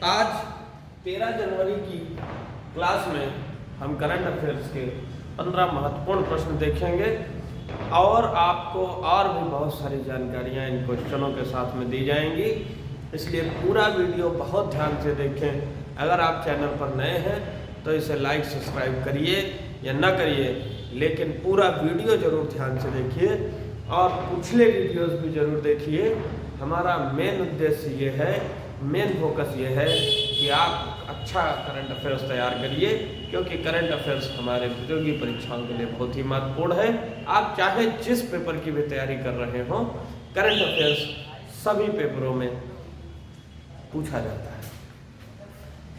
आज 13 जनवरी की क्लास में हम करंट अफेयर्स के 15 महत्वपूर्ण प्रश्न देखेंगे और आपको और भी बहुत सारी जानकारियां इन क्वेश्चनों के साथ में दी जाएंगी, इसलिए पूरा वीडियो बहुत ध्यान से देखें। अगर आप चैनल पर नए हैं तो इसे लाइक सब्सक्राइब करिए या ना करिए, लेकिन पूरा वीडियो ज़रूर ध्यान से देखिए और पिछले वीडियोस भी ज़रूर देखिए। हमारा मेन उद्देश्य ये है, मेन फोकस ये है कि आप अच्छा करंट अफेयर्स तैयार करिए, क्योंकि करंट अफेयर्स हमारे प्रतियोगी परीक्षाओं के लिए बहुत ही महत्वपूर्ण है। आप चाहे जिस पेपर की भी तैयारी कर रहे हो, करंट अफेयर्स सभी पेपरों में पूछा जाता है।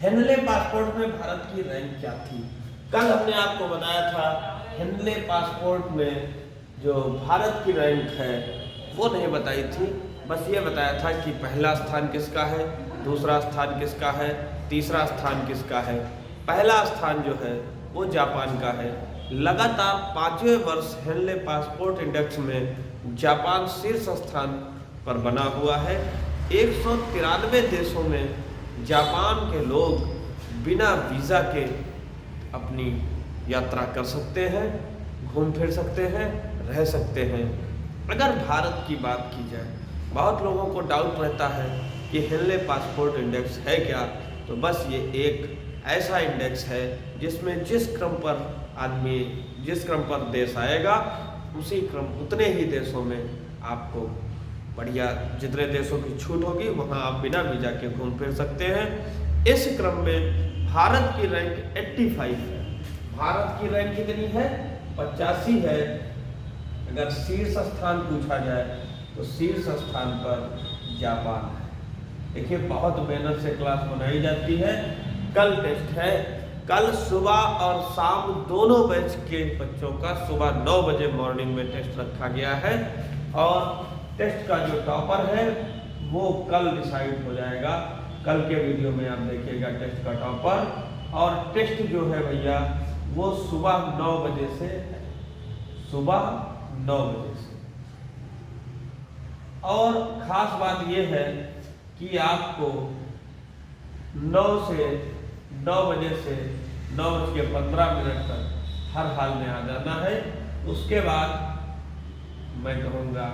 हेनले पासपोर्ट में भारत की रैंक क्या थी? कल हमने आपको बताया था हेनले पासपोर्ट में जो भारत की रैंक है वो नहीं बताई थी, बस ये बताया था कि पहला स्थान किसका है, दूसरा स्थान किसका है, तीसरा स्थान किसका है। पहला स्थान जो है वो जापान का है। लगातार 5वें वर्ष हेनले पासपोर्ट इंडेक्स में जापान शीर्ष स्थान पर बना हुआ है। 193 देशों में जापान के लोग बिना वीज़ा के अपनी यात्रा कर सकते हैं, घूम फिर सकते हैं, रह सकते हैं। अगर भारत की बात की जाए, बहुत लोगों को डाउट रहता है कि हेनले पासपोर्ट इंडेक्स है क्या, तो बस ये एक ऐसा इंडेक्स है जिसमें जिस क्रम पर देश आएगा उसी क्रम उतने ही देशों में आपको बढ़िया, जितने देशों की छूट होगी वहाँ आप बिना वीज़ा के घूम फिर सकते हैं। इस क्रम में भारत की रैंक 85 है। भारत की रैंक कितनी है? 85 है। अगर शीर्ष स्थान पूछा जाए तो शीर्ष स्थान पर जापान है। देखिए, बहुत मेहनत से क्लास बनाई जाती है। कल टेस्ट है, कल सुबह और शाम दोनों बैच के बच्चों का सुबह 9 बजे मॉर्निंग में टेस्ट रखा गया है और टेस्ट का जो टॉपर है वो कल डिसाइड हो जाएगा। कल के वीडियो में आप देखिएगा टेस्ट का टॉपर। और टेस्ट जो है भैया वो सुबह 9 बजे से, सुबह 9 बजे से। और खास बात यह है कि आपको 9 बजे से 9:15 तक हर हाल में आ जाना है। उसके बाद मैं कहूँगा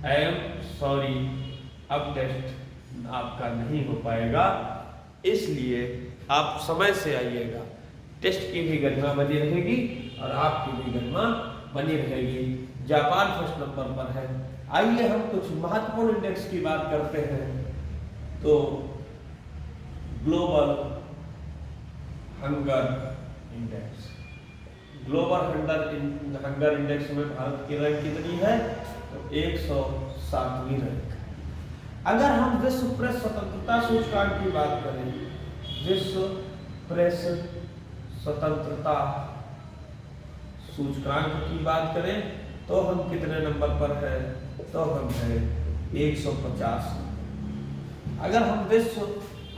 आई एम सॉरी, अब टेस्ट आपका नहीं हो पाएगा, इसलिए आप समय से आइएगा। टेस्ट की भी गरिमा बनी रहेगी और आपकी भी गरिमा बनी रहेगी। जापान फर्स्ट नंबर पर है। आइए हम कुछ महत्वपूर्ण इंडेक्स की बात करते हैं। तो global hunger index, global hunger index में भारत की रैंक कितनी है? तो 107वीं रैंक। अगर हम विश्व प्रेस स्वतंत्रता सूचकांक की बात करें, विश्व प्रेस स्वतंत्रता सूचकांक की बात करें तो हम कितने नंबर पर है? तो हम है 150। अगर हम विश्व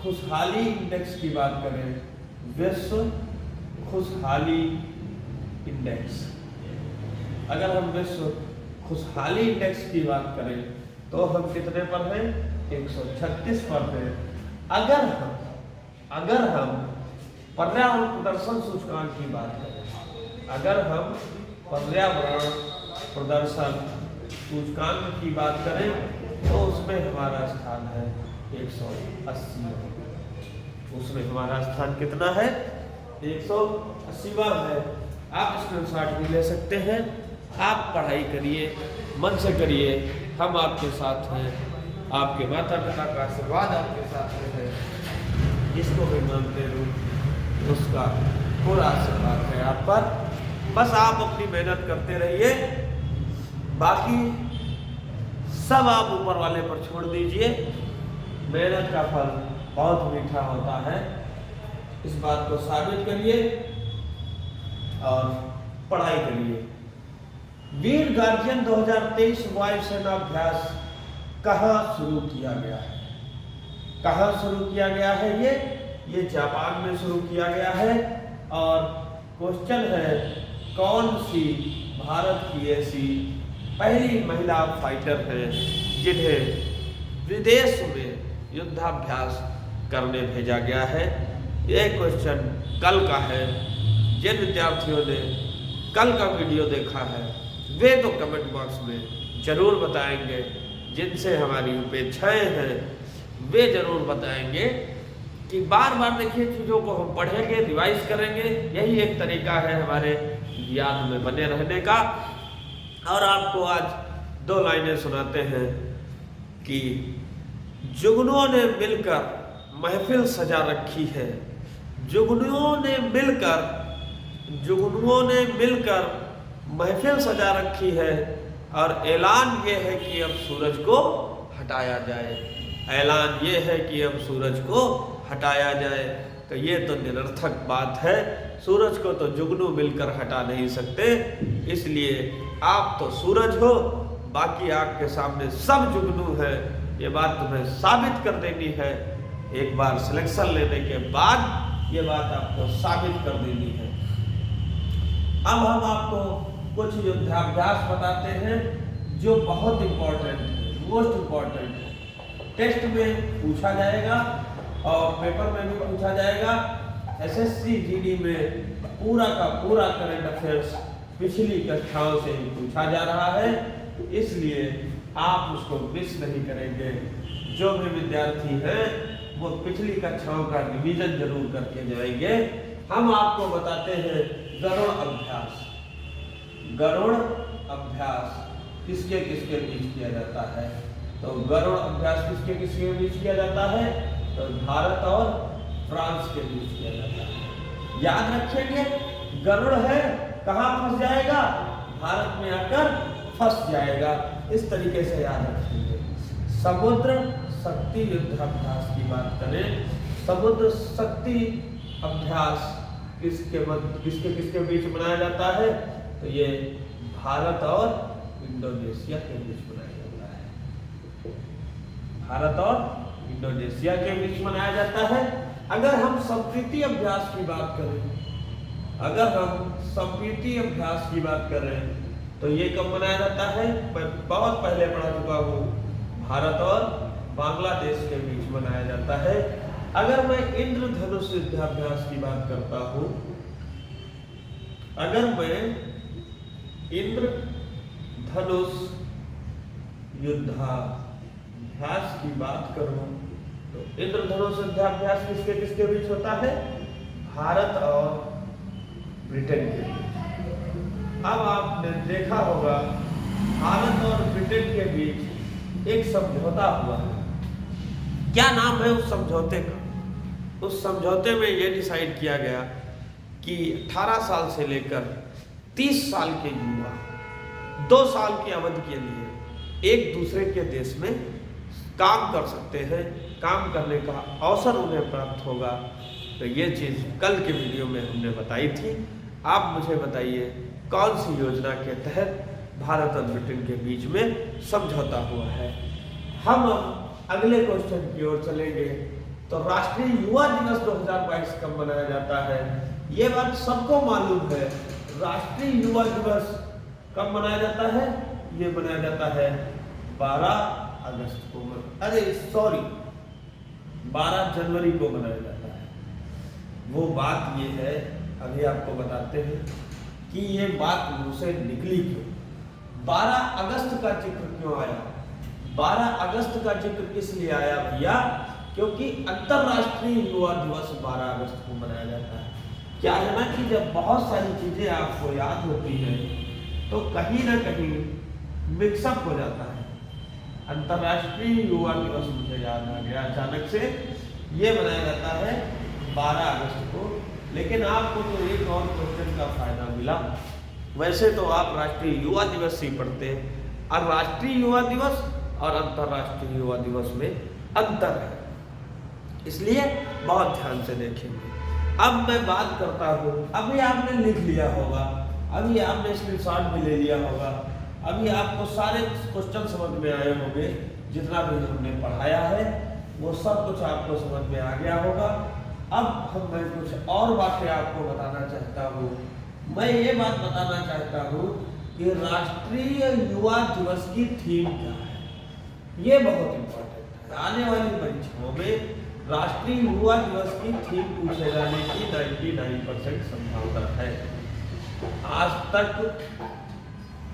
खुशहाली इंडेक्स की बात करें, विश्व खुशहाली इंडेक्स, अगर हम विश्व खुशहाली इंडेक्स की बात करें तो हम कितने पर हैं? 136 पर हैं। अगर हम पर्यावरण प्रदर्शन सूचकांक की बात करें, अगर हम पर्यावरण प्रदर्शन सूचकांक की बात करें तो उसमें हमारा स्थान है 180। उसमें हमारा स्थान कितना है? 180वां है। आप स्क्रीनशॉट भी ले सकते हैं। आप पढ़ाई करिए, मन से करिए, हम आपके साथ हैं। आपके माता पिता का आशीर्वाद आपके साथ में है। जिसको भी मानते हो उसका पूरा आशीर्वाद है आप पर। बस आप अपनी मेहनत करते रहिए, बाकी सब आप ऊपर वाले पर छोड़ दीजिए। मेहनत का फल बहुत मीठा होता है, इस बात को साबित करिए और पढ़ाई करिए। वीर गार्जियन 2023 वायुसेना अभ्यास कहाँ शुरू किया गया है? कहाँ शुरू किया गया है? ये जापान में शुरू किया गया है। और क्वेश्चन है, कौन सी भारत की ऐसी पहली महिला फाइटर है जिन्हें विदेश में युद्धाभ्यास करने भेजा गया है। यह क्वेश्चन कल का है। जिन विद्यार्थियों ने कल का वीडियो देखा है वे तो कमेंट बॉक्स में ज़रूर बताएंगे, जिनसे हमारी अपेक्षाएं हैं वे ज़रूर बताएंगे कि बार बार देखिए चीज़ों को हम पढ़ेंगे, रिवाइज करेंगे, यही एक तरीका है हमारे याद में बने रहने का। और आपको आज 2 लाइनें सुनाते हैं कि जुगनुओं ने मिलकर महफिल सजा रखी है, जुगनुओं ने मिलकर महफिल सजा रखी है, और ऐलान ये है कि अब सूरज को हटाया जाए, ऐलान ये है कि अब सूरज को हटाया जाए। तो ये तो निरर्थक बात है, सूरज को तो जुगनू मिलकर हटा नहीं सकते, इसलिए आप तो सूरज हो, बाकी आपके सामने सब जुगनू है, ये बात तुम्हें साबित कर देनी है। एक बार सिलेक्शन लेने के बाद ये बात आपको साबित कर देनी है। अब हम आपको कुछ युद्धाभ्यास बताते हैं जो बहुत इम्पोर्टेंट है, मोस्ट इम्पोर्टेंट है, टेस्ट में पूछा जाएगा और पेपर में भी पूछा जाएगा। एसएससी जीडी में पूरा का पूरा करंट अफेयर्स पिछली कक्षाओं से ही पूछा जा रहा है, इसलिए आप उसको मिस नहीं करेंगे। जो भी विद्यार्थी हैं वो पिछली कक्षाओं का रिवीजन जरूर करके जाएंगे। हम आपको बताते हैं गरुड़ अभ्यास। गरुड़ अभ्यास किसके किसके बीच किया जाता है? तो गरुड़ अभ्यास किसके किसके बीच किया जाता है? तो भारत और फ्रांस के बीच किया जाता है। याद रखेंगे, गरुड़ है कहाँ फंस जाएगा? भारत में आकर फंस जाएगा। इस तरीके से याद रखेंगे। समुद्र शक्ति युद्धाभ्यास की बात करें, समुद्र शक्ति अभ्यास किसके बीच मनाया जाता है? तो ये भारत और इंडोनेशिया के बीच मनाया जाता है। भारत और इंडोनेशिया के बीच मनाया जाता है। अगर हम संप्रीति अभ्यास की बात करें, तो ये कब मनाया जाता है? मैं बहुत पहले पढ़ा चुका हूँ, भारत और बांग्लादेश के बीच मनाया जाता है। अगर मैं इंद्रधनुष युद्धाभ्यास की बात करता हूँ, अगर मैं इंद्रधनुष युद्धाभ्यास की बात करूं तो इंद्रधनुष युद्धाभ्यास किसके किसके बीच होता है? भारत और ब्रिटेन के बीच। अब आपने देखा होगा भारत और ब्रिटेन के बीच एक समझौता हुआ है। क्या नाम है उस समझौते का? उस समझौते में यह डिसाइड किया गया कि 18 साल से लेकर 30 साल के युवा 2 साल की अवधि के लिए एक दूसरे के देश में काम कर सकते हैं, काम करने का अवसर उन्हें प्राप्त होगा। तो ये चीज़ कल के वीडियो में हमने बताई थी। आप मुझे बताइए कौन सी योजना के तहत भारत और ब्रिटेन के बीच में समझौता हुआ है। हम अगले क्वेश्चन की ओर चलेंगे। तो राष्ट्रीय युवा दिवस 2022 कब मनाया जाता है? ये बात सबको मालूम है। राष्ट्रीय युवा दिवस कब मनाया जाता है? ये मनाया जाता है 12 अगस्त को, 12 जनवरी को मनाया जाता है। वो बात ये है, अभी आपको बताते हैं कि ये बात मुंह से निकली क्यों, 12 अगस्त का जिक्र क्यों आया। 12 अगस्त का जिक्र इसलिए आया भैया क्योंकि अंतरराष्ट्रीय युवा दिवस 12 अगस्त को मनाया जाता है। क्या है ना कि जब बहुत सारी चीजें आपको याद होती हैं तो कहीं ना कहीं मिक्सअप हो जाता है। अंतरराष्ट्रीय युवा दिवस मुझे याद आ गया अचानक से, ये मनाया जाता है 12 अगस्त को। लेकिन आपको तो एक और क्वेश्चन का फायदा मिला। वैसे तो आप राष्ट्रीय युवा दिवस ही पढ़ते हैं, और राष्ट्रीय युवा दिवस और अंतरराष्ट्रीय युवा दिवस में अंतर है, इसलिए बहुत ध्यान से देखेंगे। अब मैं बात करता हूँ, अभी आपने लिख लिया होगा, अभी आपने स्क्रीनशॉट भी ले लिया होगा, अभी आपको सारे क्वेश्चन समझ में आए होंगे, जितना भी हमने पढ़ाया है वो सब कुछ आपको समझ में आ गया होगा। अब मैं कुछ और बातें आपको बताना चाहता हूँ। मैं ये बात बताना चाहता हूँ कि राष्ट्रीय युवा दिवस की थीम क्या है। ये बहुत इम्पोर्टेंट है। आने वाली परीक्षाओं में राष्ट्रीय युवा दिवस की थीम पूछे जाने की 99% संभावना है। आज तक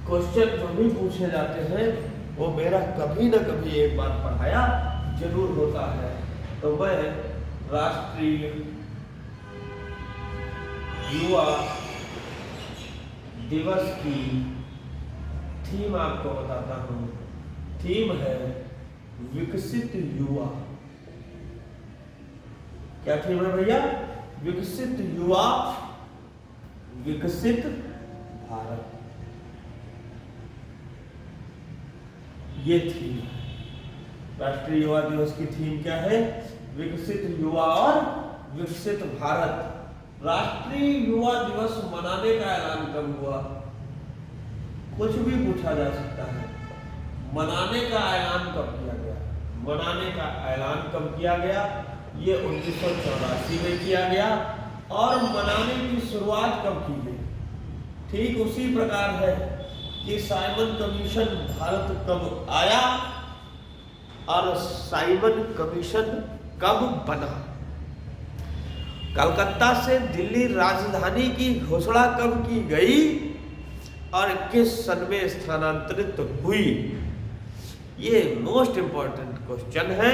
क्वेश्चन जो भी पूछे जाते हैं वो मेरा कभी न कभी एक बार पढ़ाया जरूर होता है। तो मैं राष्ट्रीय युवा दिवस की थीम आपको बताता हूँ। थीम है विकसित युवा। क्या थीम है भैया? विकसित युवा, विकसित भारत, ये थीम है। राष्ट्रीय युवा दिवस की थीम क्या है? विकसित युवा और विकसित भारत। राष्ट्रीय युवा दिवस मनाने का ऐलान कब हुआ? कुछ भी पूछा जा सकता है। मनाने का ऐलान कब किया गया? मनाने का ऐलान कब किया गया? ये 1984 में किया गया। और मनाने की शुरुआत कब की गई? ठीक उसी प्रकार है कि साइमन कमीशन भारत कब आया और साइमन कमीशन कब बना। कलकत्ता से दिल्ली राजधानी की घोषणा कब की गई और किस सन में स्थानांतरित हुई? ये मोस्ट इंपॉर्टेंट क्वेश्चन है।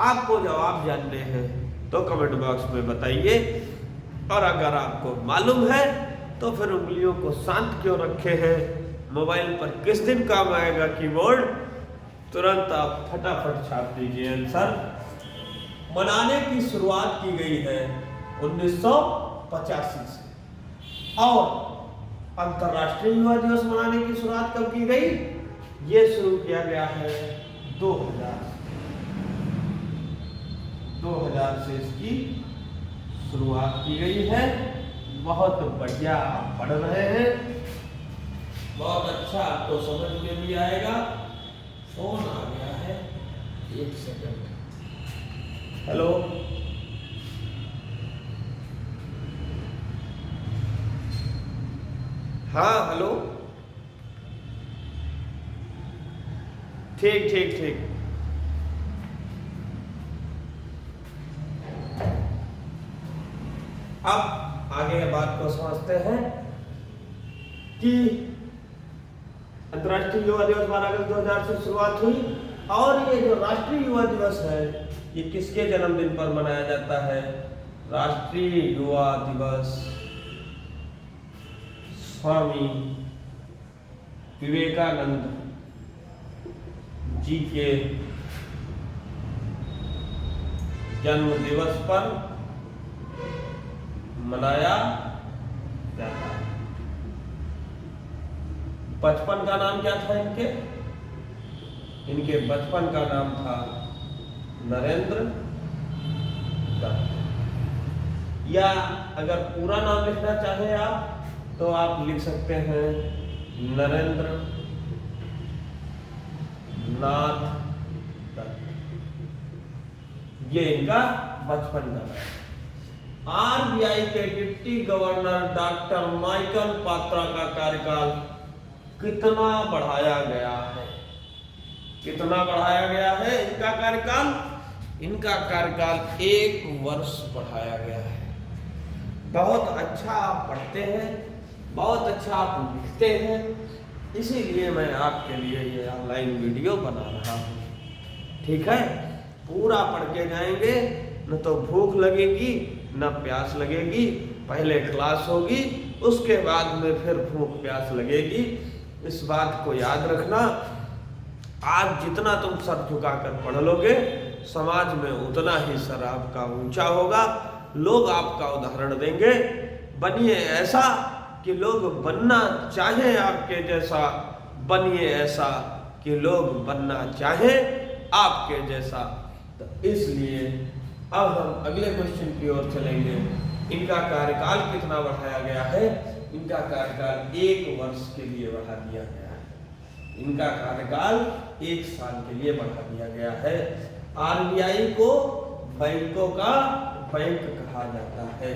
आपको जवाब जानने हैं तो कमेंट बॉक्स में बताइए, और अगर आपको मालूम है तो फिर उंगलियों को शांत क्यों रखे हैं? मोबाइल पर किस दिन काम आएगा कीबोर्ड? तुरंत आप फटाफट छाप दीजिए आंसर। मनाने की शुरुआत की गई है 1985 से। और अंतर्राष्ट्रीय युवा दिवस मनाने की शुरुआत कब की गई? ये शुरू किया गया है 2000 से इसकी शुरुआत की गई है। बहुत बढ़िया आप पढ़ रहे हैं, बहुत अच्छा आपको समझ में भी आएगा। फोन आ गया है, एक सेकंड। हेलो, हाँ हेलो, ठीक ठीक ठीक। अब आगे बात को समझते हैं कि अंतर्राष्ट्रीय युवा दिवस 12 अगस्त 2000 से शुरुआत हुई। और ये जो राष्ट्रीय युवा दिवस है ये किसके जन्मदिन पर मनाया जाता है? राष्ट्रीय युवा दिवस स्वामी विवेकानंद जी के जन्म दिवस पर मनाया जाता है। बचपन का नाम क्या था इनके? इनके बचपन का नाम था नरेंद्र दत्त। या अगर पूरा नाम लिखना चाहे आप तो आप लिख सकते हैं नरेंद्र नाथ दत्त। ये इनका बचपन का नाम। आरबीआई के deputy governor doctor Michael Patra का कार्यकाल कितना बढ़ाया गया है? कितना बढ़ाया गया है इनका कार्यकाल? इनका कार्यकाल 1 वर्ष बढ़ाया गया है। बहुत अच्छा आप पढ़ते हैं, बहुत अच्छा आप लिखते हैं, इसीलिए मैं आपके लिए ये ऑनलाइन वीडियो बना रहा हूँ। ठीक है, पूरा पढ़ के जाएंगे, न तो भूख लगेगी न प्यास लगेगी। पहले क्लास होगी, उसके बाद में फिर भूख प्यास लगेगी। इस बात को याद रखना। आज जितना तुम सर झुकाकर पढ़ लोगे, समाज में उतना ही सर आपका ऊंचा होगा। लोग आपका उदाहरण देंगे। बनिए ऐसा कि लोग बनना चाहें आपके जैसा, बनिए ऐसा कि लोग बनना चाहें आपके जैसा। तो इसलिए अब हम अगले क्वेश्चन की ओर चलेंगे। इनका कार्यकाल कितना बढ़ाया गया है? इनका कार्यकाल 1 वर्ष के लिए बढ़ा दिया गया है। इनका कार्यकाल 1 साल के लिए बढ़ा दिया गया है। आरबीआई को बैंकों का बैंक कहा जाता है।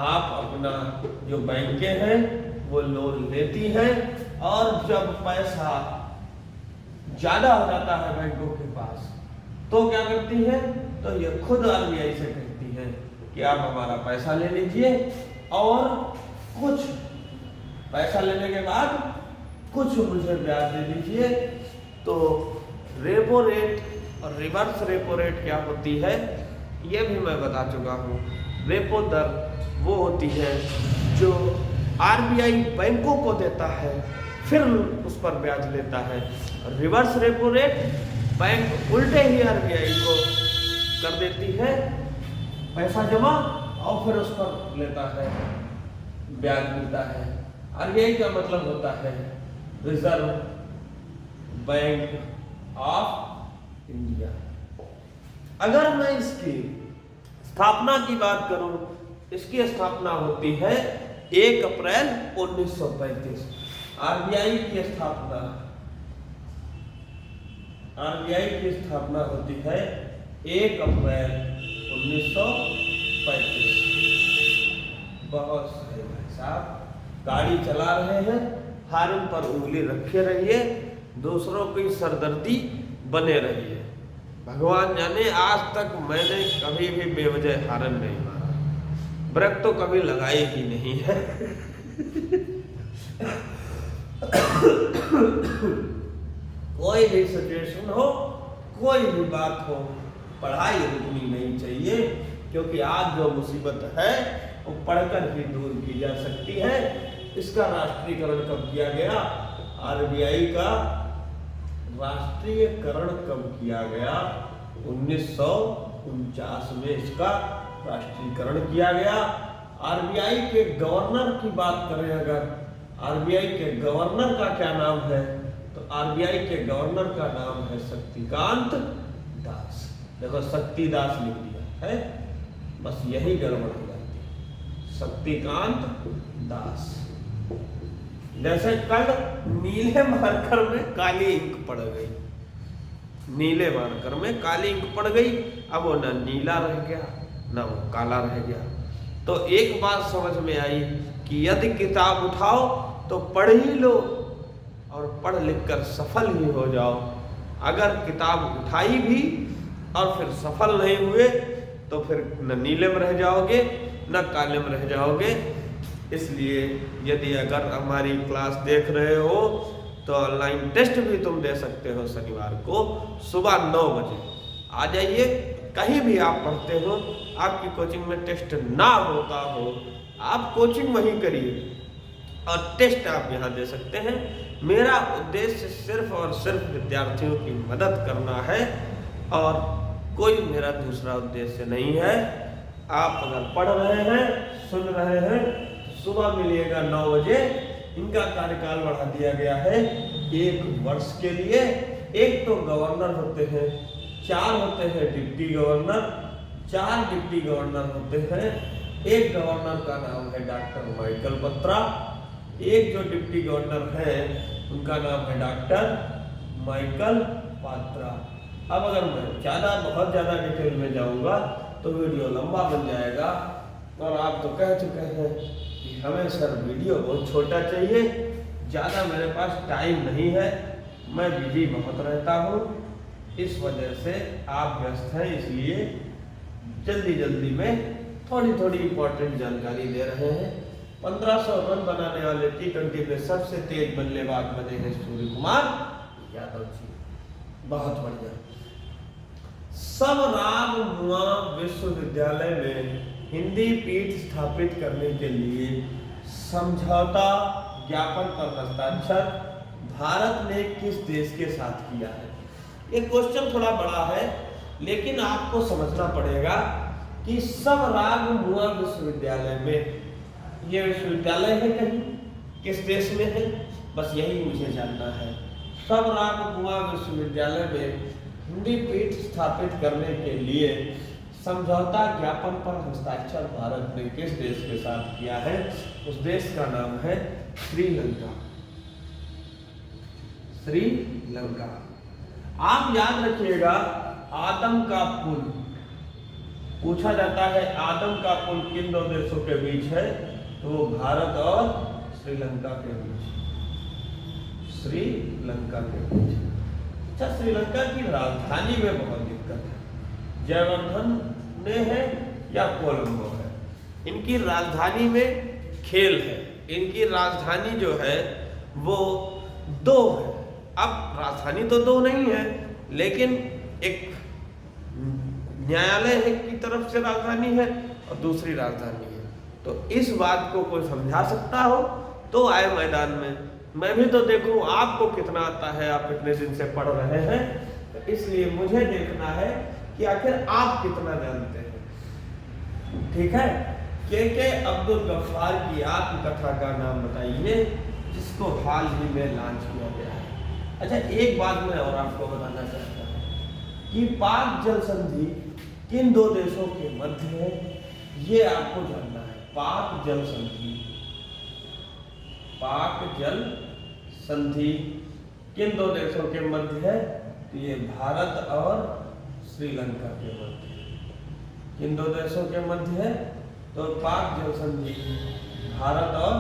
आप अपना जो बैंकें हैं वो लोन लेती हैं, और जब पैसा ज्यादा हो जाता है बैंकों के पास तो क्या करती है, तो ये खुद आरबीआई से कहती है कि आप हमारा पैसा ले लीजिए और कुछ पैसा लेने के बाद कुछ मुझे ब्याज दे दीजिए। तो रेपो रेट और रिवर्स रेपो रेट क्या होती है ये भी मैं बता चुका हूँ। रेपो दर वो होती है जो आरबीआई बैंकों को देता है, फिर उस पर ब्याज लेता है। और रिवर्स रेपो रेट बैंक उल्टे ही आरबीआई को कर देती है पैसा जमा और फिर उस पर लेता है, ब्याज मिलता है। आरबीआई का मतलब होता है रिजर्व बैंक ऑफ इंडिया। अगर मैं इसकी स्थापना की बात करूं, इसकी स्थापना होती है 1 अप्रैल 1935। आरबीआई की स्थापना होती है 1 अप्रैल 1935। बहुत सही भाई साहब, गाड़ी चला रहे हैं, हारन पर उंगली रखे रहिए, दूसरों की सरदर्दी बने रहिए। भगवान जाने आज तक मैंने कभी भी बेवजह हारन नहीं मारा, ब्रेक तो कभी लगाई ही नहीं है। कोई भी सिचुएशन हो, कोई भी बात हो, पढ़ाई रुकनी नहीं चाहिए, क्योंकि आज जो मुसीबत है वो पढ़कर ही दूर की जा सकती है। इसका राष्ट्रीयकरण कब किया गया? आरबीआई का राष्ट्रीयकरण कब किया गया? 1949 में इसका राष्ट्रीयकरण किया गया। आरबीआई के गवर्नर की बात करें, अगर आरबीआई के गवर्नर का क्या नाम है, तो आरबीआई के गवर्नर का नाम है शक्तिकांत दास। देखो शक्तिदास लिख दिया है, बस यही गड़बड़ हो जाती है, शक्तिकांत दास। जैसे कल नीले मार्कर में काली इंक पड़ गई, नीले मार्कर में काली इंक पड़ गई, अब वो ना नीला रह गया ना वो काला रह गया। तो एक बात समझ में आई कि यदि किताब उठाओ तो पढ़ ही लो और पढ़ लिख कर सफल ही हो जाओ। अगर किताब उठाई भी और फिर सफल नहीं हुए तो फिर न नीले में रह जाओगे न काले में रह जाओगे। इसलिए यदि अगर हमारी क्लास देख रहे हो तो ऑनलाइन टेस्ट भी तुम दे सकते हो। शनिवार को सुबह 9 बजे आ जाइए। कहीं भी आप पढ़ते हो, आपकी कोचिंग में टेस्ट ना होता हो, आप कोचिंग वहीं करिए और टेस्ट आप यहाँ दे सकते हैं। मेरा उद्देश्य सिर्फ और सिर्फ विद्यार्थियों की मदद करना है और कोई मेरा दूसरा उद्देश्य नहीं है। आप अगर पढ़ रहे हैं, सुन रहे हैं, सुबह मिलिएगा 9 बजे। इनका कार्यकाल बढ़ा दिया गया है 1 वर्ष के लिए। एक तो गवर्नर होते हैं, 4 होते हैं डिप्टी गवर्नर, 4 डिप्टी गवर्नर होते हैं। एक गवर्नर का नाम है डॉक्टर माइकल बत्रा, एक जो डिप्टी गवर्नर है उनका नाम है डॉक्टर माइकल पात्रा। अब अगर मैं बहुत ज़्यादा डिटेल में जाऊंगा तो वीडियो लंबा बन जाएगा और आप तो कह चुके हैं कि हमें सर वीडियो बहुत छोटा चाहिए, ज़्यादा मेरे पास टाइम नहीं है, मैं बिजी बहुत रहता हूँ, इस वजह से आप व्यस्त हैं, इसलिए जल्दी जल्दी में थोड़ी थोड़ी इंपॉर्टेंट जानकारी दे रहे हैं। 1500 रन बनाने वाले T20 में सबसे तेज बल्लेबाज बने हैं सूर्य कुमार यादव जी। बहुत बढ़िया। सब रागमुआ विश्वविद्यालय में हिंदी पीठ स्थापित करने के लिए समझौता ज्ञापन पर हस्ताक्षर भारत ने किस देश के साथ किया है? ये क्वेश्चन थोड़ा बड़ा है, लेकिन आपको समझना पड़ेगा कि सब रागमुआ विश्वविद्यालय में, ये विश्वविद्यालय है कहीं, किस देश में है, बस यही मुझे जानना है। सब रागमुआ विश्वविद्यालय में हिंदी पीठ स्थापित करने के लिए समझौता ज्ञापन पर हस्ताक्षर भारत ने किस देश के साथ किया है? उस देश का नाम है श्रीलंका। श्रीलंका। आप याद रखिएगा, आदम का पुल पूछा जाता है, आदम का पुल किन 2 देशों के बीच है? तो वो भारत और श्रीलंका के बीच। श्रीलंका के बीच। अच्छा, श्रीलंका की राजधानी में बहुत दिक्कत जयवर्धन ने है या कोलंबो है। इनकी राजधानी में खेल है। इनकी राजधानी जो है वो 2 है। अब राजधानी तो 2 नहीं है, लेकिन एक न्यायालय है की तरफ से राजधानी है और दूसरी राजधानी है। तो इस बात को कोई समझा सकता हो तो आए मैदान में, मैं भी तो देखूं आपको कितना आता है। आप इतने दिन से पढ़ रहे हैं, तो इसलिए मुझे देखना है कि आखिर आप कितना जानते हैं। ठीक है, के अब्दुल गफ्फार की आत्मकथा का नाम बताइए जिसको हाल ही में लॉन्च किया गया है। अच्छा, एक बात मैं और आपको बताना चाहता हूँ कि पाक जल संधि किन 2 देशों के मध्य है, ये आपको जानना है। पाक जल संधि, पाक जल संधि किन 2 देशों के मध्य है? तो ये भारत और श्रीलंका के मध्य है। किन 2 देशों के मध्य है? तो पाक जल संधि भारत और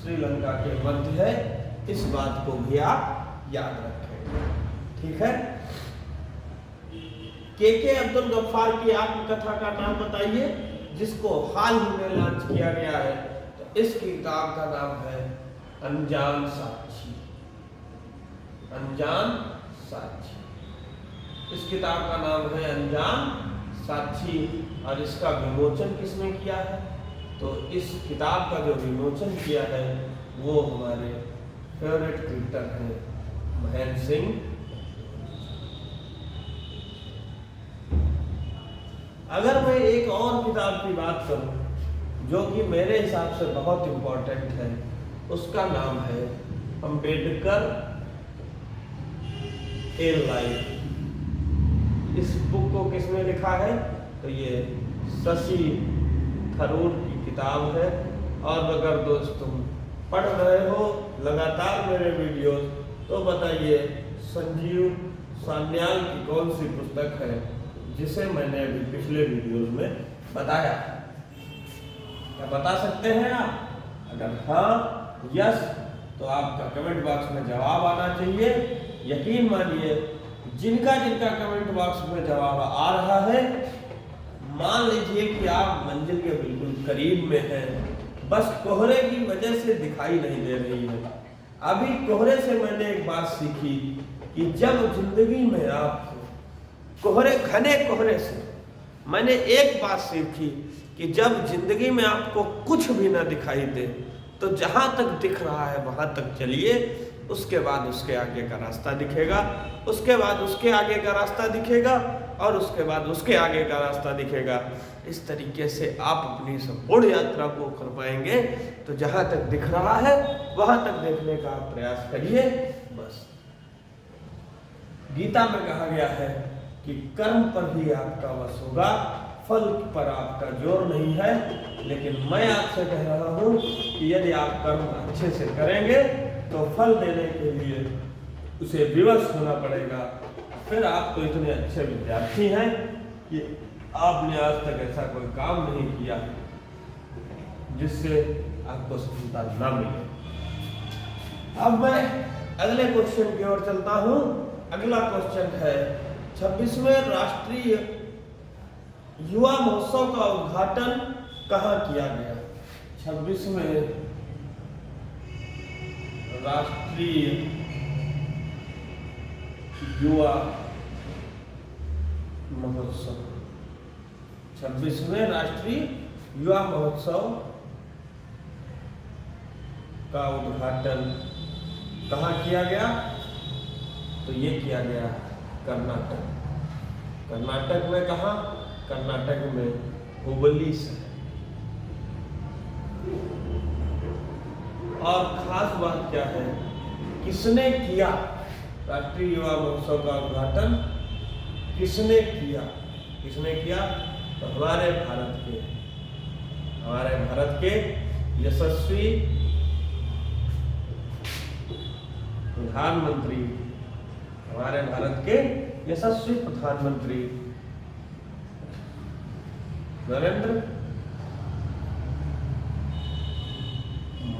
श्रीलंका के मध्य है। इस बात को भी आप याद रखें। ठीक है, के अब्दुल गफ्फार की आत्मकथा का नाम बताइए जिसको हाल ही में लॉन्च किया गया है। तो इस किताब का नाम है अनजान साक्षी। अनजान साक्षी, इस किताब का नाम है अनजान साक्षी। और इसका विमोचन किसने किया है? तो इस किताब का जो विमोचन किया है वो हमारे फेवरेट क्रिकेटर हैं महेंद्र सिंह। अगर मैं एक और किताब की बात करूं जो कि मेरे हिसाब से बहुत इंपॉर्टेंट है, उसका नाम है अंबेडकर ए लाइफ। इस बुक को किसने लिखा है? तो ये शशि थरूर की किताब है। और अगर दोस्त तुम पढ़ रहे हो लगातार मेरे वीडियोस, तो बताइए संजीव सान्याल की कौन सी पुस्तक है जिसे मैंने अभी पिछले वीडियोस में बताया? क्या बता सकते हैं आप? अगर हाँ यस, तो आपका कमेंट बॉक्स में जवाब आना चाहिए। यकीन मानिए जिनका जिनका कमेंट बॉक्स में जवाब आ रहा है, मान लीजिए कि आप मंजिल के बिल्कुल करीब में हैं, बस कोहरे की वजह से दिखाई नहीं दे रही है। अभी कोहरे से मैंने एक बात सीखी कि जब जिंदगी में आप कोहरे, घने कोहरे से मैंने एक बात सीखी कि जब जिंदगी में आपको कुछ भी ना दिखाई दे तो जहां तक दिख रहा है वहां तक चलिए। उसके बाद उसके आगे का रास्ता दिखेगा, उसके बाद उसके आगे का रास्ता दिखेगा, और उसके बाद उसके आगे का रास्ता दिखेगा। इस तरीके से आप अपनी संपूर्ण यात्रा को कर पाएंगे। तो जहां तक दिख रहा है वहां तक देखने का आप प्रयास करिए। बस गीता में कहा गया है कि कर्म पर ही आपका वश होगा, फल पर आपका जोर नहीं है। लेकिन मैं आपसे कह रहा हूं कि यदि आप कर्म अच्छे से करेंगे तो फल देने के लिए उसे विवश होना पड़ेगा। फिर आप तो इतने अच्छे विद्यार्थी हैं कि आपने आज तक ऐसा कोई काम नहीं किया जिससे आपको सफलता ना मिले। अब मैं अगले क्वेश्चन की ओर चलता हूं। अगला क्वेश्चन है 26वें राष्ट्रीय युवा महोत्सव का उद्घाटन कहाँ किया गया? 26वें राष्ट्रीय युवा महोत्सव, 26वें राष्ट्रीय युवा महोत्सव का उद्घाटन कहाँ किया गया? तो ये किया गया कर्नाटक। कर्नाटक में कहाँ? कर्नाटक में हुबली से। और खास बात क्या है, किसने किया राष्ट्रीय युवा महोत्सव का उद्घाटन? किसने किया? किसने किया? तो हमारे भारत के यशस्वी प्रधानमंत्री, हमारे भारत के यशस्वी प्रधानमंत्री नरेंद्र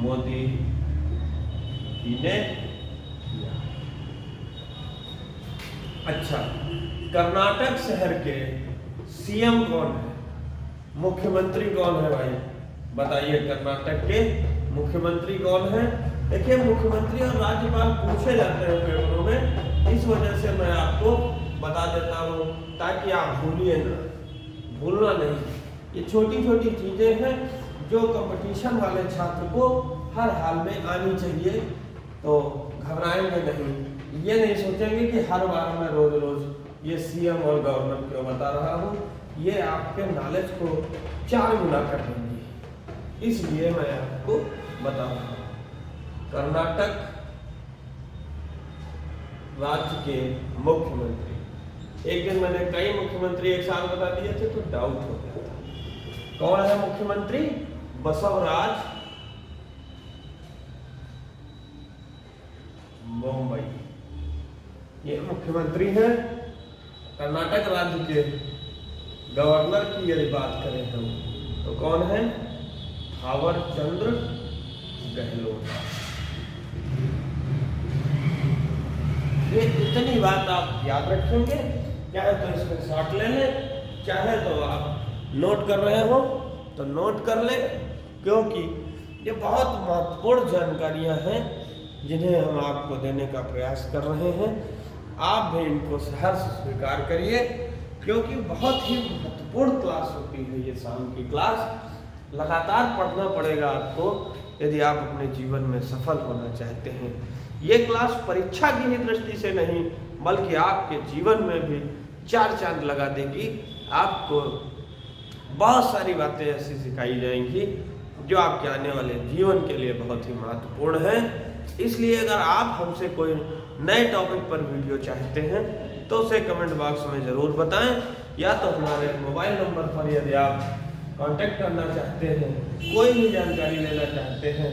मोदी जी ने किया। अच्छा, कर्नाटक शहर के सीएम कौन है, मुख्यमंत्री कौन है भाई बताइए। कर्नाटक के मुख्यमंत्री कौन है? देखिए मुख्यमंत्री और राज्यपाल पूछे जाते हैं पेपरों में, इस वजह से मैं आपको बता देता हूँ ताकि आप भूलिए ना, भूलना नहीं। ये छोटी छोटी चीजें हैं जो कंपटीशन वाले छात्र को हर हाल में आनी चाहिए, तो घबराएंगे नहीं। ये नहीं सोचेंगे कि हर बार मैं रोज रोज ये सीएम और गवर्नर क्यों बता रहा हूँ, ये आपके नॉलेज को 4 गुना कर देंगे, इसलिए मैं आपको बता रहा हूँ। कर्नाटक राज्य के मुख्यमंत्री, एक दिन मैंने कई मुख्यमंत्री एक साथ बता दिए थे तो डाउट हो गया था। कौन है मुख्यमंत्री? बसवराज मुंबई, ये मुख्यमंत्री है। कर्नाटक राज्य के गवर्नर की यदि बात करें हम तो कौन है? थावर चंद्र गहलोत। ये इतनी बात आप याद रखेंगे, चाहे तो इसमें शॉर्ट ले लें, चाहे तो आप नोट कर रहे हो तो नोट कर ले, क्योंकि ये बहुत महत्वपूर्ण जानकारियां हैं जिन्हें हम आपको देने का प्रयास कर रहे हैं। आप भी इनको सहर्ष स्वीकार करिए, क्योंकि बहुत ही महत्वपूर्ण क्लास होती है ये शाम की क्लास। लगातार पढ़ना पड़ेगा आपको यदि आप अपने जीवन में सफल होना चाहते हैं। ये क्लास परीक्षा की ही दृष्टि से नहीं बल्कि आपके जीवन में भी 4 चांद लगा देगी। आपको बहुत सारी बातें ऐसी सिखाई जाएंगी जो आपके आने वाले जीवन के लिए बहुत ही महत्वपूर्ण है। इसलिए अगर आप हमसे कोई नए टॉपिक पर वीडियो चाहते हैं तो उसे कमेंट बॉक्स में ज़रूर बताएं, या तो हमारे मोबाइल नंबर पर यदि आप कांटेक्ट करना चाहते हैं, कोई भी जानकारी लेना चाहते हैं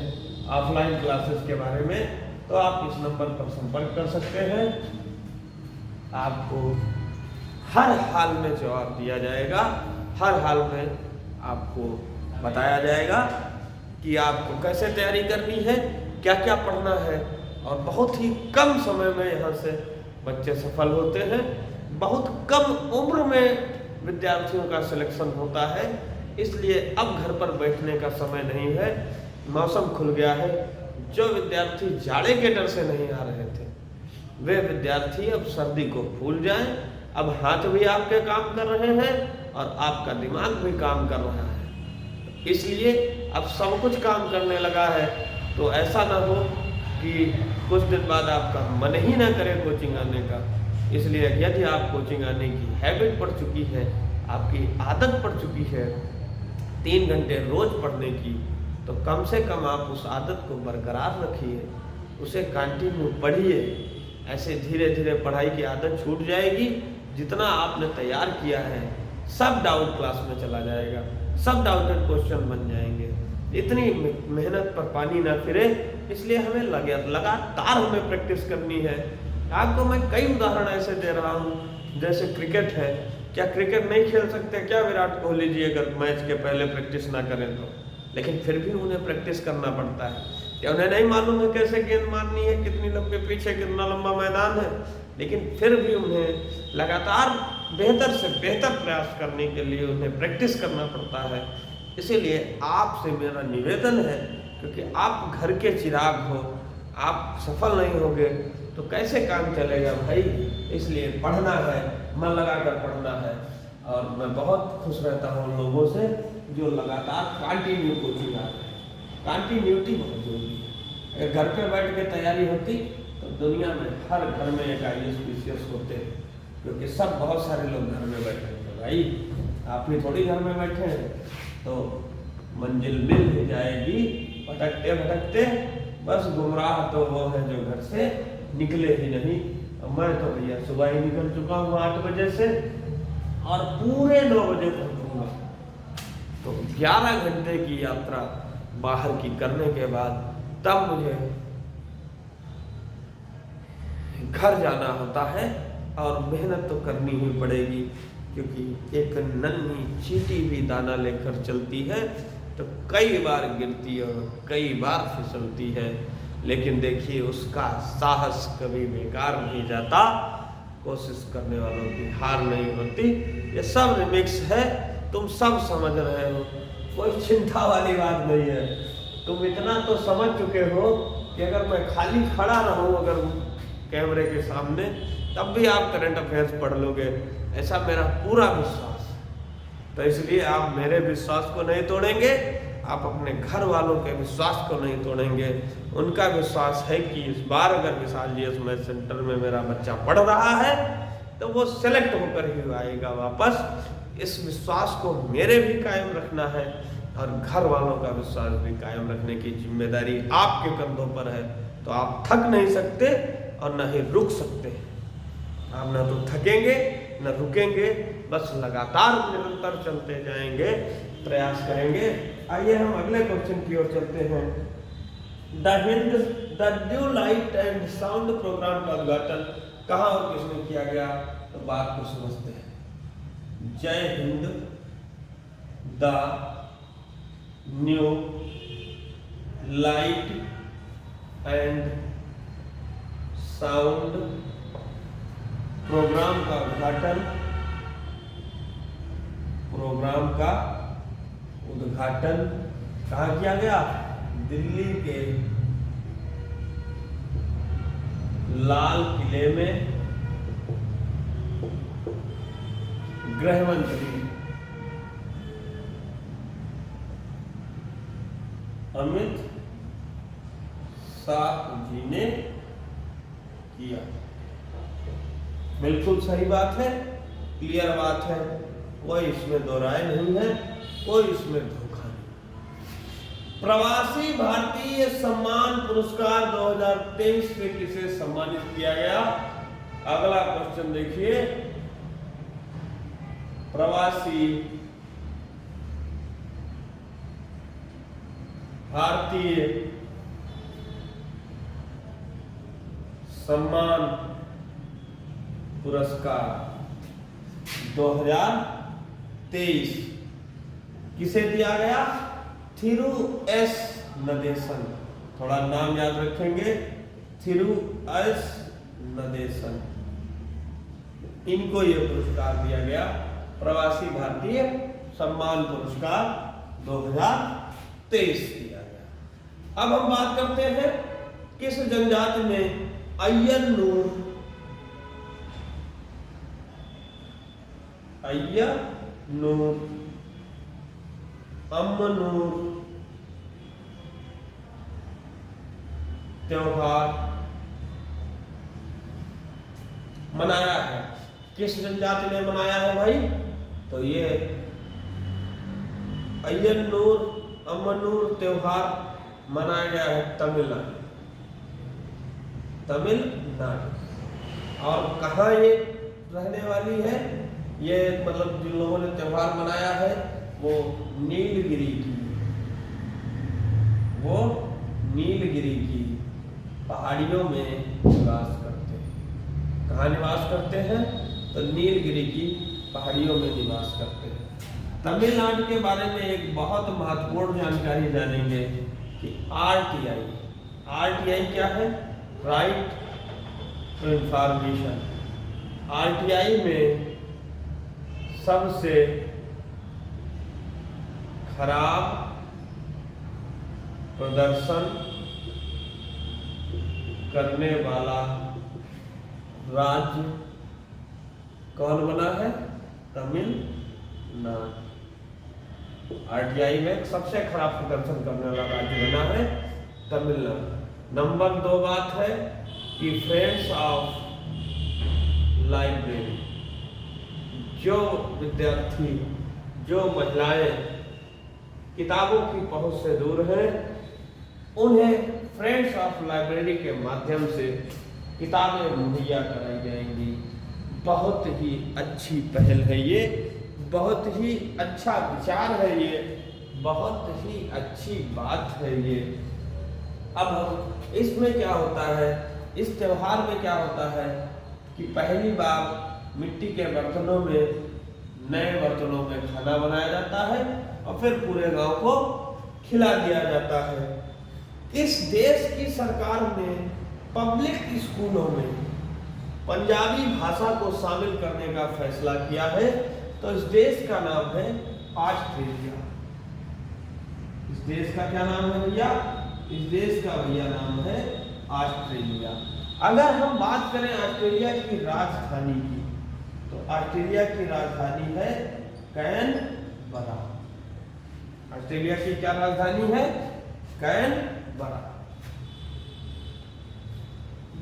ऑफलाइन क्लासेस के बारे में, तो आप इस नंबर पर संपर्क कर सकते हैं। आपको हर हाल में जवाब दिया जाएगा, हर हाल में आपको बताया जाएगा कि आपको कैसे तैयारी करनी है, क्या क्या पढ़ना है, और बहुत ही कम समय में यहाँ से बच्चे सफल होते हैं। बहुत कम उम्र में विद्यार्थियों का सिलेक्शन होता है, इसलिए अब घर पर बैठने का समय नहीं है, मौसम खुल गया है। जो विद्यार्थी जाड़े के डर से नहीं आ रहे थे वे विद्यार्थी अब सर्दी को भूल जाएं। अब हाथ भी आपके काम कर रहे हैं और आपका दिमाग भी काम कर रहा है, इसलिए अब सब कुछ काम करने लगा है। तो ऐसा ना हो कि कुछ दिन बाद आपका मन ही ना करे कोचिंग आने का। इसलिए यदि आप कोचिंग आने की हैबिट पड़ चुकी है, आपकी आदत पड़ चुकी है 3 घंटे रोज पढ़ने की, तो कम से कम आप उस आदत को बरकरार रखिए, उसे कंटिन्यू पढ़िए। ऐसे धीरे धीरे पढ़ाई की आदत छूट जाएगी। जितना आपने तैयार किया है सब डाउट क्लास में चला जाएगा, सब डाउटेड क्वेश्चन बन जाएंगे। इतनी मेहनत पर पानी ना फिरे, इसलिए हमें लगातार हमें प्रैक्टिस करनी है। आपको मैं कई उदाहरण ऐसे दे रहा हूँ, जैसे क्रिकेट है, क्या क्रिकेट नहीं खेल सकते क्या विराट कोहली जी अगर मैच के पहले प्रैक्टिस ना करें तो? लेकिन फिर भी उन्हें प्रैक्टिस करना पड़ता है। क्या उन्हें नहीं मालूम है कैसे गेंद मारनी है, कितनी लंबे पीछे कितना लंबा मैदान है? लेकिन फिर भी उन्हें लगातार बेहतर से बेहतर प्रयास करने के लिए उन्हें प्रैक्टिस करना पड़ता है। इसीलिए आपसे मेरा निवेदन है, क्योंकि आप घर के चिराग हो, आप सफल नहीं होगे तो कैसे काम चलेगा भाई। इसलिए पढ़ना है, मन लगाकर पढ़ना है। और मैं बहुत खुश रहता हूँ उन लोगों से जो लगातार कंटिन्यू कोचिंग आ रहे हैं। कंटिन्यूटी बहुत जरूरी है। अगर घर पे बैठ के तैयारी होती तो दुनिया में हर घर में एक IAS PCS होते हैं, क्योंकि सब बहुत सारे लोग घर में बैठे हैं भाई। आप भी थोड़ी घर में बैठे हैं, तो मंजिल मिल ही जाएगी भटकते भटकते। बस गुमराह तो वो है जो घर से निकले ही नहीं। मैं तो भैया सुबह ही निकल चुका हूँ 8 बजे से और पूरे 9 बजे पहुँचूंगा। तो 11 घंटे की यात्रा बाहर की करने के बाद तब मुझे घर जाना होता है, और मेहनत तो करनी ही पड़ेगी, क्योंकि एक नन्ही चींटी भी दाना लेकर चलती है तो कई बार गिरती और कई बार फिसलती है, लेकिन देखिए उसका साहस कभी बेकार नहीं जाता। कोशिश करने वालों की हार नहीं होती। ये सब रिमिक्स है, तुम सब समझ रहे हो, कोई चिंता वाली बात नहीं है। तुम इतना तो समझ चुके हो कि अगर मैं खाली खड़ा रहूं अगर कैमरे के सामने, तब भी आप करंट अफेयर्स पढ़ लोगे, ऐसा मेरा पूरा विश्वास। तो इसलिए आप मेरे विश्वास को नहीं तोड़ेंगे, आप अपने घर वालों के विश्वास को नहीं तोड़ेंगे। उनका विश्वास है कि इस बार अगर विशाल जीएस मैथ सेंटर में मेरा बच्चा पढ़ रहा है तो वो सेलेक्ट होकर ही आएगा वापस। इस विश्वास को मेरे भी कायम रखना है और घर वालों का विश्वास भी कायम रखने की जिम्मेदारी आपके कंधों पर है। तो आप थक नहीं सकते और न ही रुक सकते। आप न तो थकेंगे न रुकेंगे, बस लगातार निरंतर चलते जाएंगे, प्रयास करेंगे। आइए हम अगले क्वेश्चन की ओर चलते हैं। The new light and sound programme का उद्घाटन कहाँ और किसने किया गया, तो बात को समझते हैं। Jai Hind the new light and sound programme का उद्घाटन कहाँ किया गया? दिल्ली के लाल किले में गृह मंत्री अमित शाह जी ने किया। बिल्कुल सही बात है, क्लियर बात है, कोई इसमें दो राय नहीं है, कोई इसमें धोखा नहीं। प्रवासी भारतीय सम्मान पुरस्कार 2023 में किसे सम्मानित किया गया? अगला क्वेश्चन देखिए। प्रवासी भारतीय सम्मान पुरस्कार 2023 किसे दिया गया? थिरु एस नदेसन। थोड़ा नाम याद रखेंगे, थिरु एस नदेसन, इनको यह पुरस्कार दिया गया। प्रवासी भारतीय सम्मान पुरस्कार 2023 दिया गया। अब हम बात करते हैं किस जनजाति में अय्यनूर अम्मनूर त्योहार मनाया है। किस जनजाति ने मनाया है भाई? तो ये अय्यनूर अम्मनूर त्योहार मनाया गया है तमिलनाडु। और कहाँ ये रहने वाली है? ये मतलब जिन लोगों ने त्योहार मनाया है वो नीलगिरी की पहाड़ियों में निवास करते हैं। कहाँ निवास करते हैं? तो नीलगिरी की पहाड़ियों में निवास करते हैं। तमिलनाडु के बारे में एक बहुत महत्वपूर्ण जानकारी जानेंगे कि आरटीआई क्या है? Right to information. आरटीआई में सबसे खराब प्रदर्शन करने वाला राज्य कौन बना है? तमिलनाडु। आरटीआई में सबसे खराब प्रदर्शन करने वाला राज्य बना है तमिलनाडु। नंबर 2 बात है कि फ्रेंड्स ऑफ लाइब्रेरी, जो विद्यार्थी, जो महिलाएं किताबों की पहुंच से दूर हैं, उन्हें फ्रेंड्स ऑफ लाइब्रेरी के माध्यम से किताबें मुहैया कराई जाएंगी। बहुत ही अच्छी पहल है ये, बहुत ही अच्छा विचार है ये, बहुत ही अच्छी बात है ये। अब हम इसमें क्या होता है, इस त्योहार में क्या होता है कि पहली बार मिट्टी के बर्तनों में, नए बर्तनों में खाना बनाया जाता है और फिर पूरे गांव को खिला दिया जाता है। इस देश की सरकार ने पब्लिक स्कूलों में पंजाबी भाषा को शामिल करने का फैसला किया है, तो इस देश का नाम है ऑस्ट्रेलिया। इस देश का क्या नाम है भैया? इस देश का भैया नाम है ऑस्ट्रेलिया। अगर हम बात करें ऑस्ट्रेलिया की राजधानी की, तो ऑस्ट्रेलिया की राजधानी है कैनबरा। ऑस्ट्रेलिया की क्या राजधानी है? कैनबरा।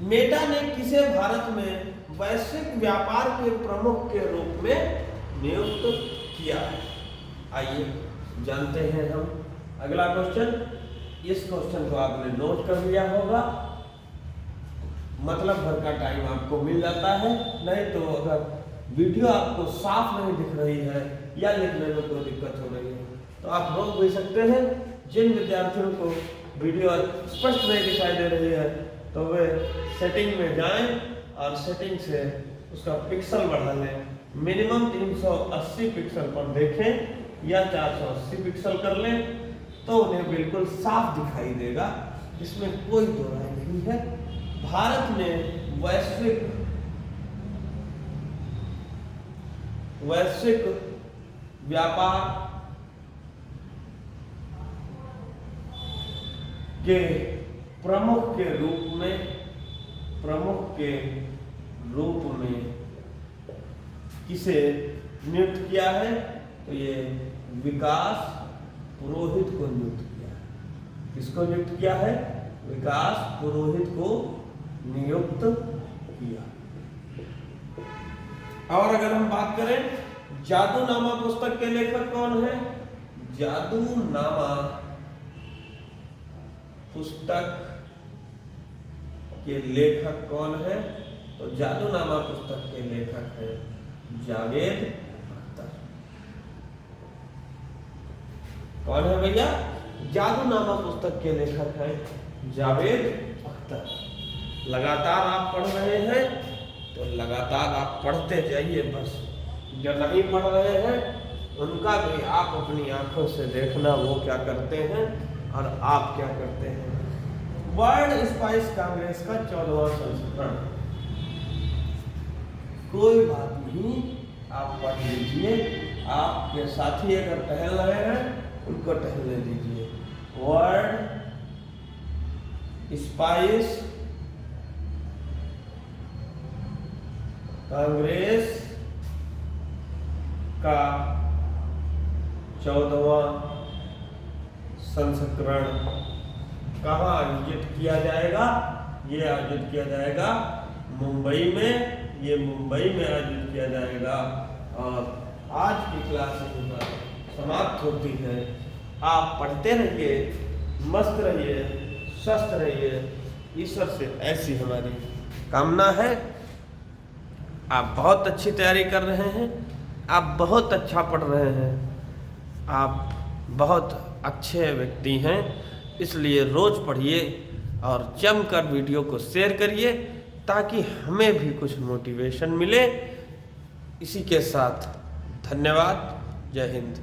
मेटा ने किसे भारत में वैश्विक व्यापार के प्रमुख के रूप में नियुक्त किया है? आइए जानते हैं हम। अगला क्वेश्चन, इस क्वेश्चन को आपने नोट कर लिया होगा, मतलब भर का टाइम आपको मिल जाता है। नहीं तो अगर वीडियो आपको साफ नहीं दिख रही है या लिखने में कोई दिक्कत हो रही है तो आप रोक भी सकते हैं। जिन विद्यार्थियों को वीडियो स्पष्ट नहीं दिखाई दे रही है तो वे सेटिंग में जाएं और सेटिंग से उसका पिक्सल बढ़ा लें। मिनिमम 380 पिक्सल पर देखें या 480 पिक्सल कर लें तो उन्हें बिल्कुल साफ दिखाई देगा, इसमें कोई दो राय नहीं है। भारत ने वैश्विक व्यापार के प्रमुख के रूप में किसे नियुक्त किया है? तो ये विकास पुरोहित को नियुक्त किया है। किसको नियुक्त किया है? विकास पुरोहित को नियुक्त किया। और अगर हम बात करें जादूनामा पुस्तक के लेखक कौन है? जादूनामा पुस्तक के लेखक कौन है? तो जादूनामा पुस्तक के लेखक है जावेद अख्तर। कौन है भैया? जादूनामा पुस्तक के लेखक है जावेद अख्तर। लगातार आप पढ़ रहे हैं तो लगातार आप पढ़ते जाइए। बस जो नहीं पढ़ रहे हैं उनका भी आप अपनी आंखों से देखना वो क्या करते हैं और आप क्या करते हैं। वर्ल्ड स्पाइस कांग्रेस का 14वां संस्करण, कोई बात नहीं, आप पढ़ लीजिए। आपके साथी अगर टहल रहे हैं उनको टहलने दीजिए। वर्ल्ड स्पाइस कांग्रेस का 14वां संस्करण कहाँ आयोजित किया जाएगा? ये आयोजित किया जाएगा मुंबई में। ये मुंबई में आयोजित किया जाएगा। और आज की क्लास यहीं पर समाप्त होती है। आप पढ़ते रहिए, मस्त रहिए, स्वस्थ रहिए। ईश्वर से ऐसी हमारी कामना है। आप बहुत अच्छी तैयारी कर रहे हैं, आप बहुत अच्छा पढ़ रहे हैं, आप बहुत अच्छे व्यक्ति हैं। इसलिए रोज़ पढ़िए और जमकर वीडियो को शेयर करिए ताकि हमें भी कुछ मोटिवेशन मिले। इसी के साथ धन्यवाद। जय हिंद।